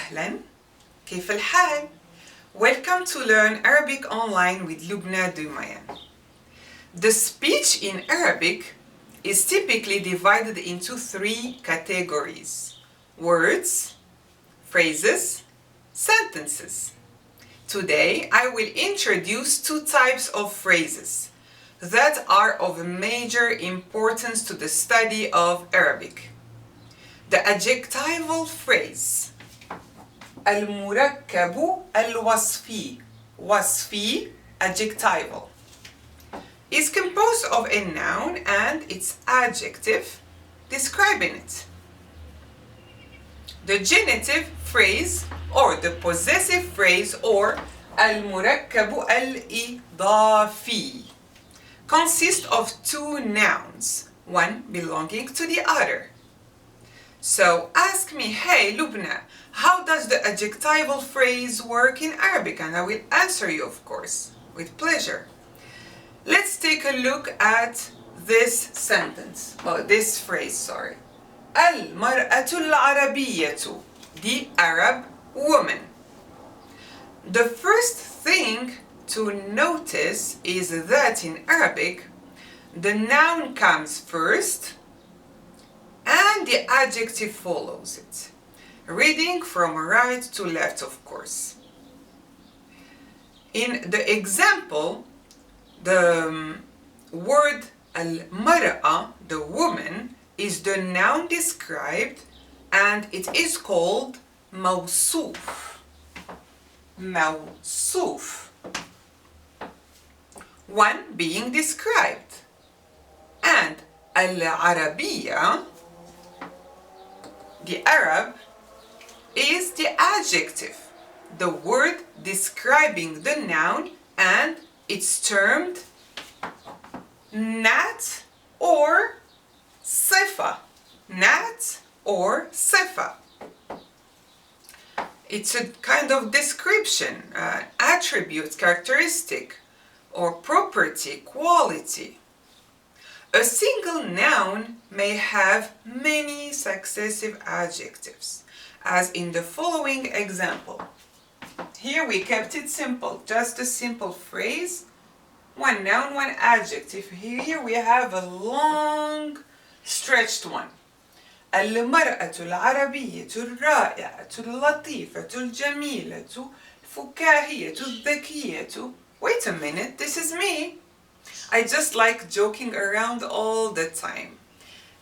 أهلا كيف الحال؟ Welcome to learn Arabic online with Lubna Dumayan. The speech in Arabic is typically divided into three categories: words, phrases, sentences. Today I will introduce two types of phrases that are of major importance to the study of Arabic. The adjectival phrase المركب الوصفي وصفي adjectival is composed of a noun and its adjective describing it. The genitive phrase or the possessive phrase or المركب الإضافي consists of two nouns, one belonging to the other. So ask me, hey Lubna, how does the adjectival phrase work in Arabic? And I will answer you, of course, with pleasure. Let's take a look at this sentence, or this phrase, sorry. المرأة العربية, the Arab woman. The first thing to notice is that in Arabic, the noun comes first and the adjective follows it. Reading from right to left, of course. In the example, the word al-mar'a, the woman, is the noun described and it is called mawsuf. Mawsuf. One being described. And al-arabiyya, the Arab, is the adjective, the word describing the noun, and it's termed nat or sifa. Nat or sifa. It's a kind of description, attribute, characteristic, or property, quality. A single noun may have many successive adjectives, as in the following example. Here we kept it simple, just a simple phrase, one noun, one adjective. Here we have a long, stretched one. المرأة العربية الرائعة اللطيفة الجميلة الفكاهية الذكية. Wait a minute, this is me. I just like joking around all the time.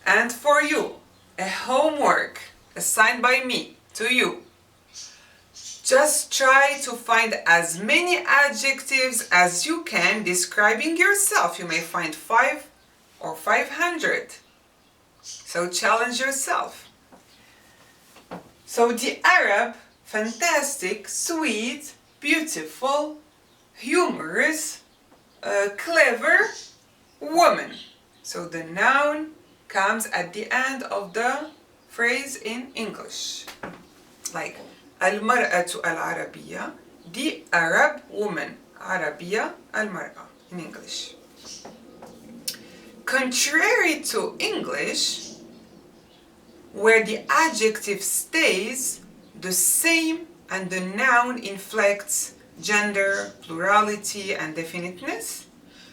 And for you, a homework assigned by me to you. Just try to find as many adjectives as you can describing yourself. You may find 5 or 500. So challenge yourself. So the Arab, fantastic, sweet, beautiful, humorous, clever woman. So the noun comes at the end of the phrase in English. Like المرأة العربية, the Arab woman. عربية المرأة in English. Contrary to English, where the adjective stays the same and the noun inflects gender, plurality, and definiteness,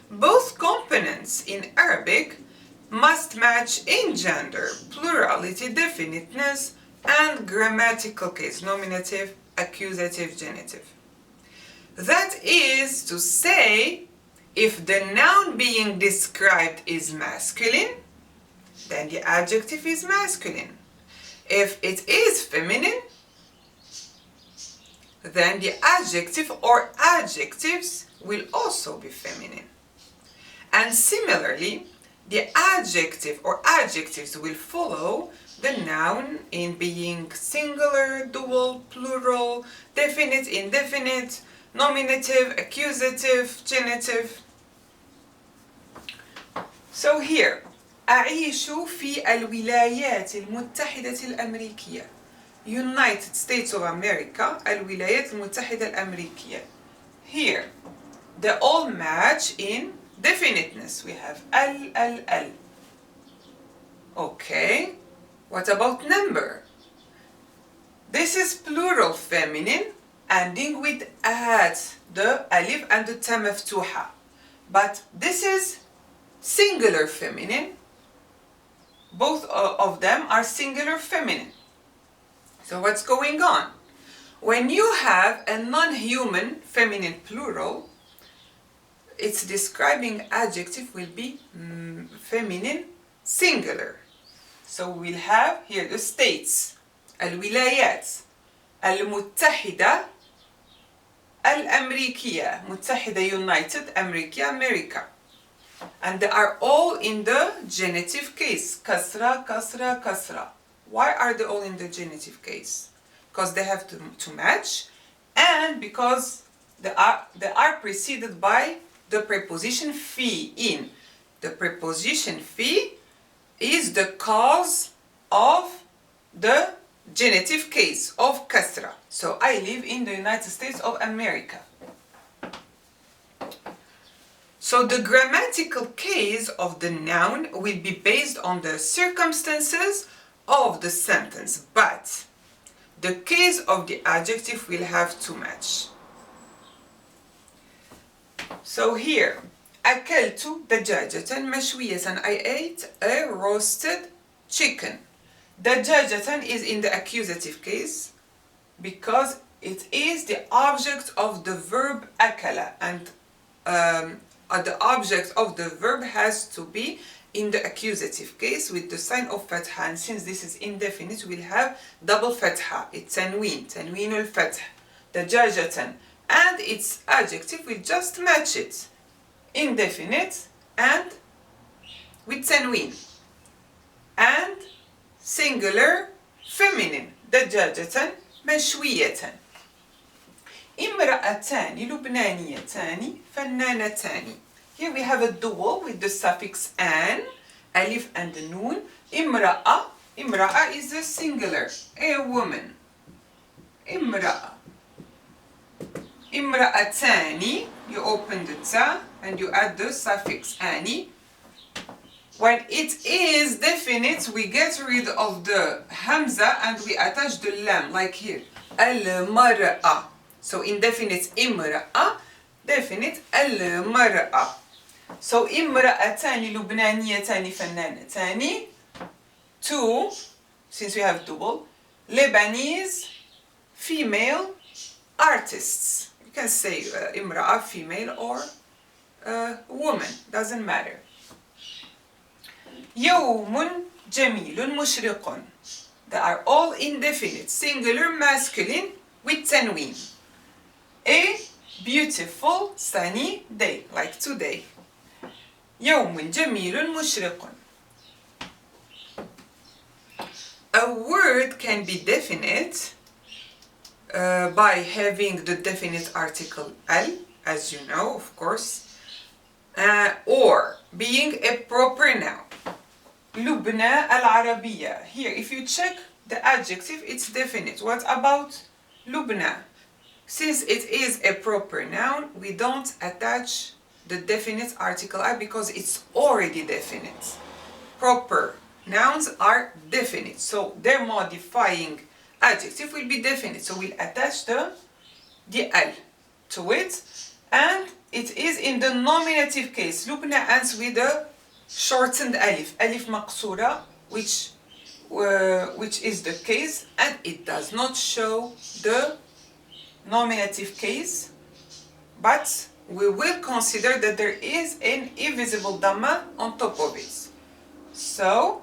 both components in Arabic must match in gender, plurality, definiteness, and grammatical case, nominative, accusative, genitive. That is to say, if the noun being described is masculine, then the adjective is masculine. If it is feminine, then the adjective or adjectives will also be feminine. And similarly, the adjective or adjectives will follow the noun in being singular, dual, plural, definite, indefinite, nominative, accusative, genitive. So here, أعيش في الولايات المتحدة الأمريكية. United States of America, الولايات المتحدة الأمريكية. Here, they all match in definiteness. We have al. Okay, what about number? This This is plural feminine ending with at, the alif and the ta maftuha. But this is singular feminine. Both of them are singular feminine. So what's going on? When you have a non-human feminine plural, its describing adjective will be feminine singular. So we'll have here the states, الولايات, المتحدة, الأمريكية, متحدة United, أمريكية America. And they are all in the genitive case. Kasra, kasra, kasra. Why are they all in the genitive case? Because they have to match, and because they are preceded by the preposition fi, in. The preposition fi is the cause of the genitive case of kasra. So I live in the United States of America. So the grammatical case of the noun will be based on the circumstances of the sentence, but the case of the adjective will have to match. So here, أكلت دجاجة مشوية. I ate a roasted chicken. دجاجة is in the accusative case because it is the object of the verb أكل, and the object of the verb has to be in the accusative case with the sign of fatha, and since this is indefinite we'll have double fatha. It's tanween, tanween al-fath, دجاجة, and its adjective will just match it, indefinite and with tanween, and singular feminine, دجاجة مشوية. امرأتان لبنانيتان فنانتان. Here we have a dual with the suffix an, alif and noon. امرأة, امرأة is a singular, a woman. امرأة. امرأتان, you open the ta and you add the suffix ani. When it is definite, we get rid of the hamza and we attach the lam, like here. المرأة. So indefinite امرأة, definite المرأة. So امرأتان لبنانيتان فنانتان, two, since we have double, Lebanese female artists. You can say امرأة, female, or woman, doesn't matter. يوم جميل مشرق. They are all indefinite, singular, masculine with tanween. A beautiful sunny day, like today. يوم جميل مشرق. A word can be definite by having the definite article al, as you know, of course, or being a proper noun. لبنى العربية. Here, if you check the adjective, it's definite. What about لبنى? Since it is a proper noun, we don't attach the definite article I because it's already definite. Proper nouns are definite, so their modifying adjective will be definite. So we'll attach the al to it, and it is in the nominative case. لبنى ends with a shortened alif, alif maqsura, which is the case, and it does not show the nominative case, but we will consider that there is an invisible dhamma on top of it. So,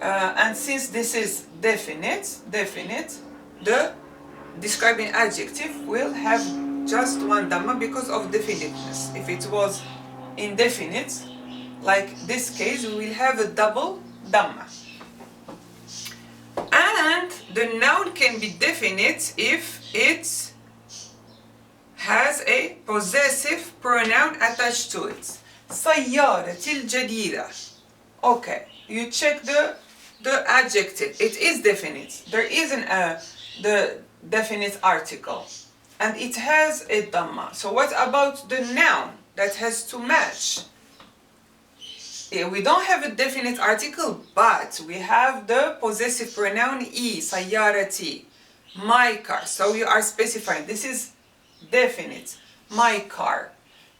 and since this is definite, the describing adjective will have just one dhamma because of definiteness. If it was indefinite, like this case, we will have a double dhamma. And the noun can be definite if it has a possessive pronoun attached to it. سيارة الجديدة. Okay, you check the adjective. It is definite. There isn't the definite article, and it has a dhamma. So what about the noun that has to match? We don't have a definite article, but we have the possessive pronoun I, سيارتي. my car. So you are specifying, this is definite, my car.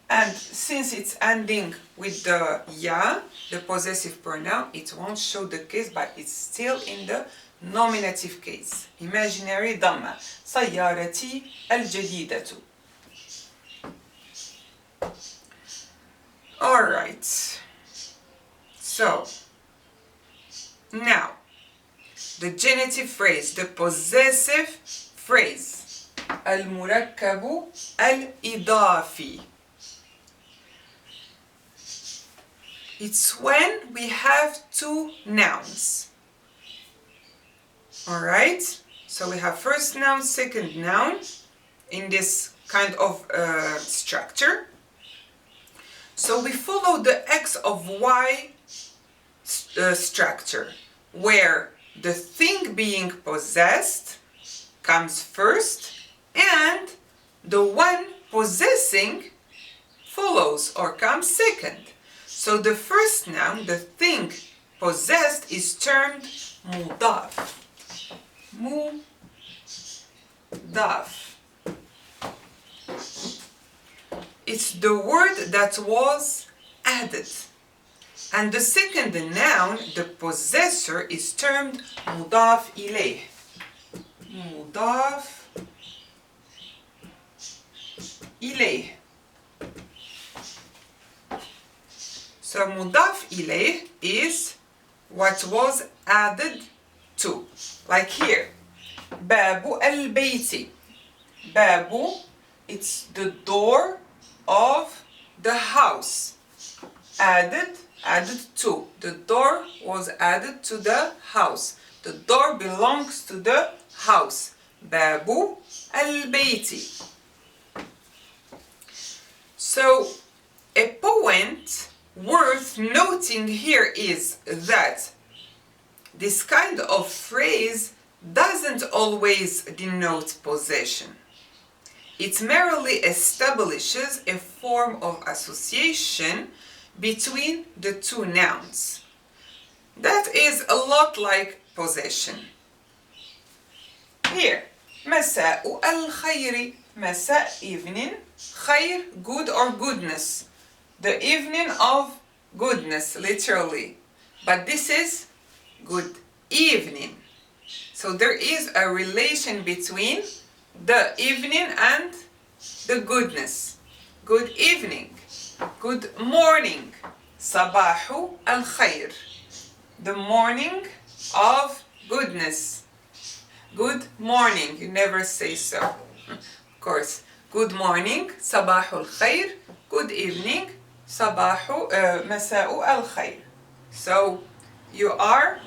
And since it's ending with the ya, the possessive pronoun, it won't show the case, but it's still in the nominative case. Imaginary ضمة. سيارتي الجديدة. Alright. So, now, the genitive phrase, the possessive phrase. المركب الإضافي. It's when we have two nouns. Alright? So we have first noun, second noun in this kind of structure. So we follow the X of Y structure, where the thing being possessed comes first and the one possessing follows or comes second. So the first noun, the thing possessed, is termed مضاف. مضاف. It's the word that was added. And the second noun, the possessor, is termed مضاف إليه. مضاف إليه. So مضاف إليه is what was added to. Like here, باب البيت. باب, it's the door of the house. Added to. The door was added to the house. The door belongs to the house. باب البيت. So, a point worth noting here is that this kind of phrase doesn't always denote possession. It merely establishes a form of association between the two nouns. That is a lot like possession. Here, مساء الخير. مساء, evening. خير, good or goodness. The evening of goodness, literally. But this is good evening. So there is a relation between the evening and the goodness. Good evening. Good morning. صباح الخير. The morning of goodness. Good morning. You never say so. Of course. Good morning. صباح الخير. Good evening. مساء الخير. So you are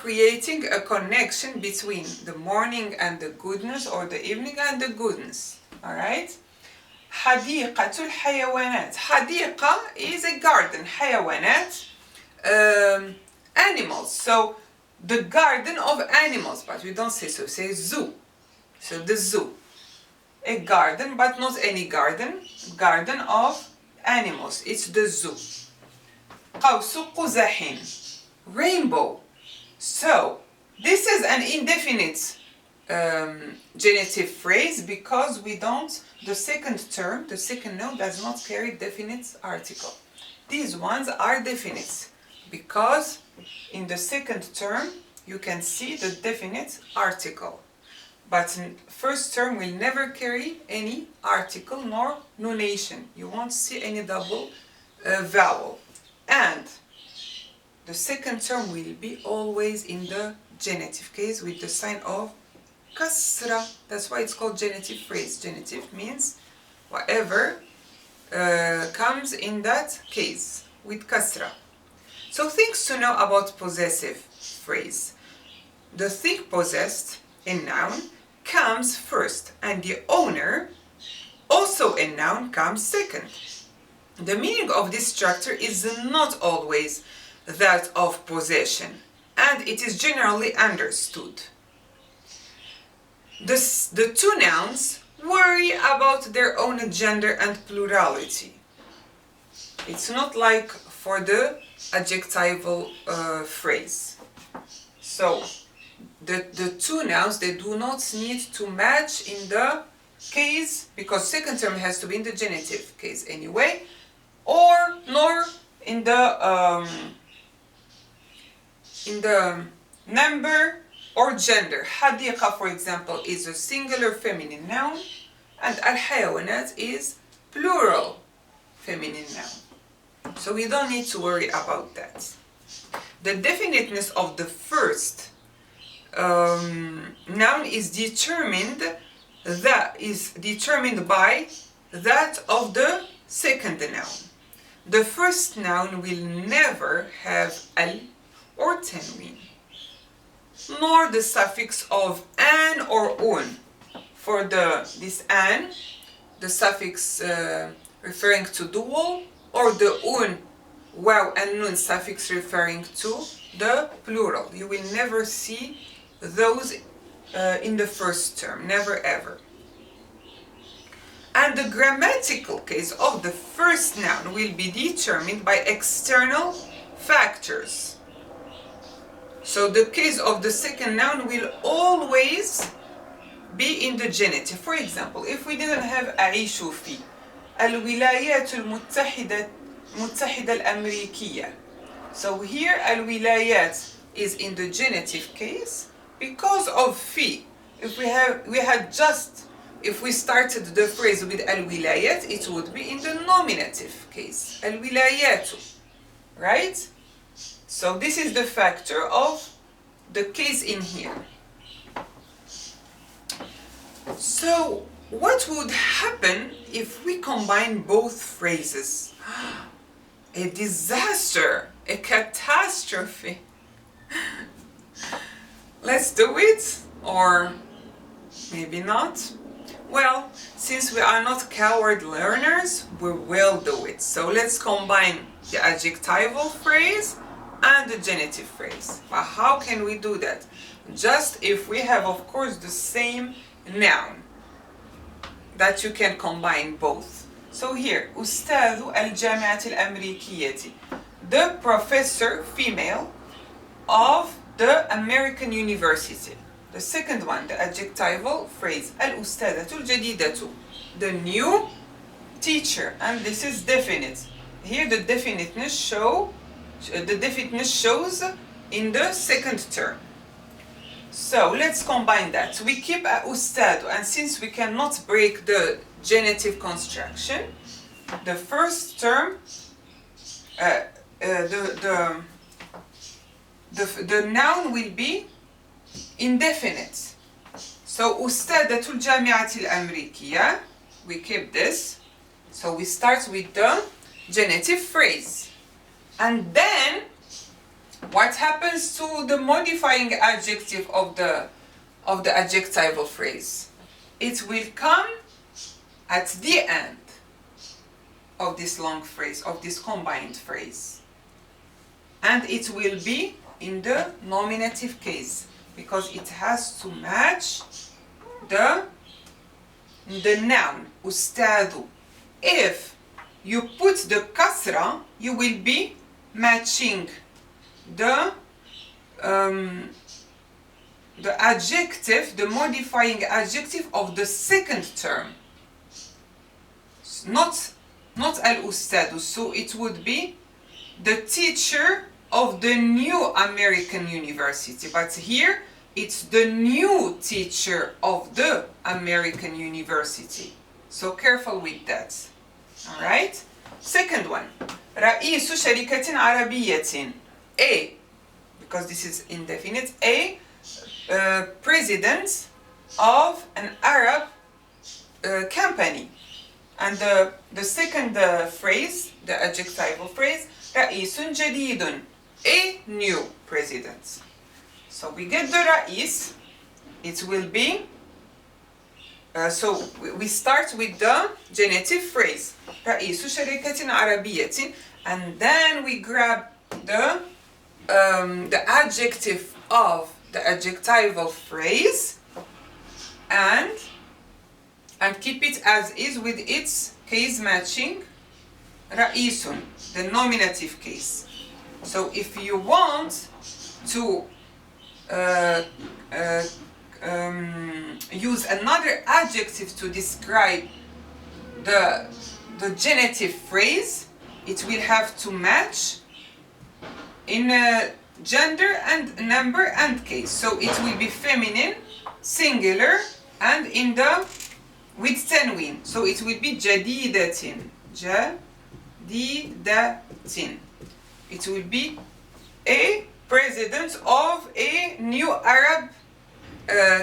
creating a connection between the morning and the goodness, or the evening and the goodness. Alright? حديقة الحيوانات. حديقة is a garden. حيوانات, animals. So the garden of animals, but we don't say so. We say zoo. So the zoo. A garden, but not any garden. Garden of animals. It's the zoo. قوس قزح. Rainbow. So, this is an indefinite genitive phrase because the second term, the second noun does not carry definite article. These ones are definite because in the second term you can see the definite article. But first term will never carry any article nor nunation. You won't see any double vowel. And the second term will be always in the genitive case with the sign of kasra. That's why it's called genitive phrase. Genitive means whatever comes in that case with kasra. So things to know about possessive phrase. The thing possessed, a noun, comes first, and the owner, also a noun, comes second. The meaning of this structure is not always that of possession, and it is generally understood. The two nouns worry about their own gender and plurality. It's not like for the adjectival phrase. So, the two nouns, they do not need to match in the case, because second term has to be in the genitive case anyway, or nor in the number or gender. حديقة, for example, is a singular feminine noun, and الحيوانات is plural feminine noun. So we don't need to worry about that. The definiteness of the first noun is determined by that of the second noun. The first noun will never have al or tanween, nor the suffix of an or un. For this an, the suffix referring to dual, or the un, waw and nun suffix referring to the plural. You will never see those in the first term, never ever. And the grammatical case of the first noun will be determined by external factors. So the case of the second noun will always be in the genitive. For example, if we didn't have أعيش في الولايات المتحدة الأمريكية. So here الولايات is in the genitive case because of في. If we started the phrase with الولايات, it would be in the nominative case. الولايات, right? So this is the factor of the case in here. So what would happen if we combine both phrases? A disaster, a catastrophe. Let's do it, or maybe not. Well, since we are not coward learners, we will do it. So let's combine the adjectival phrase and the genitive phrase. But how can we do that? Just if we have, of course, the same noun, that you can combine both. So here, أستاذ الجامعة الأمريكية, the professor, female, of the American University. The second one, the adjectival phrase, الأستاذة الجديدة, the new teacher, and this is definite. Here the definiteness shows in the second term. So let's combine that. We keep أستاذ, and since we cannot break the genitive construction, the first term, the noun will be indefinite. So أستاذة الجامعة الأمريكية, we keep this. So we start with the genitive phrase. And then what happens to the modifying adjective of the adjectival phrase? It will come at the end of this long phrase, of this combined phrase. And it will be in the nominative case, because it has to match the noun, أستاذ. If you put the kasra, you will be matching the adjective, the modifying adjective of the second term, not al-ustadu. So it would be the teacher of the new American University, but here it's the new teacher of the American University. So careful with that. All right. Second one, رئيس شركة عربية. A, because this is indefinite, a president of an Arab company. And the second phrase, the adjectival phrase, رئيس جديد, a new president. So we get the رئيس, it will be, so we start with the genitive phrase, رئيس شركة عربية, and then we grab the adjective of the adjectival phrase and keep it as is with its case matching رئيس, the nominative case. So if you want to uh, use another adjective to describe the genitive phrase, it will have to match in gender and number and case. So it will be feminine, singular, and in the with tanween. So it will be جديدة. جديدة. It will be a president of a new Arab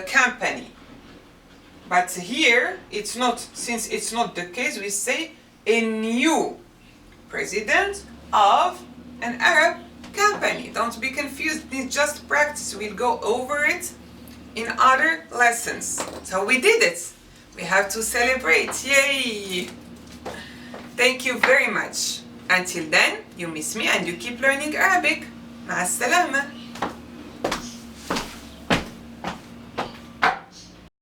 company. But here it's not, since it's not the case, we say a new president of an Arab company. Don't be confused, it's just practice. We'll go over it in other lessons. So we did it. We have to celebrate. Yay! Thank you very much. Until then, you miss me and you keep learning Arabic. مع السلامة.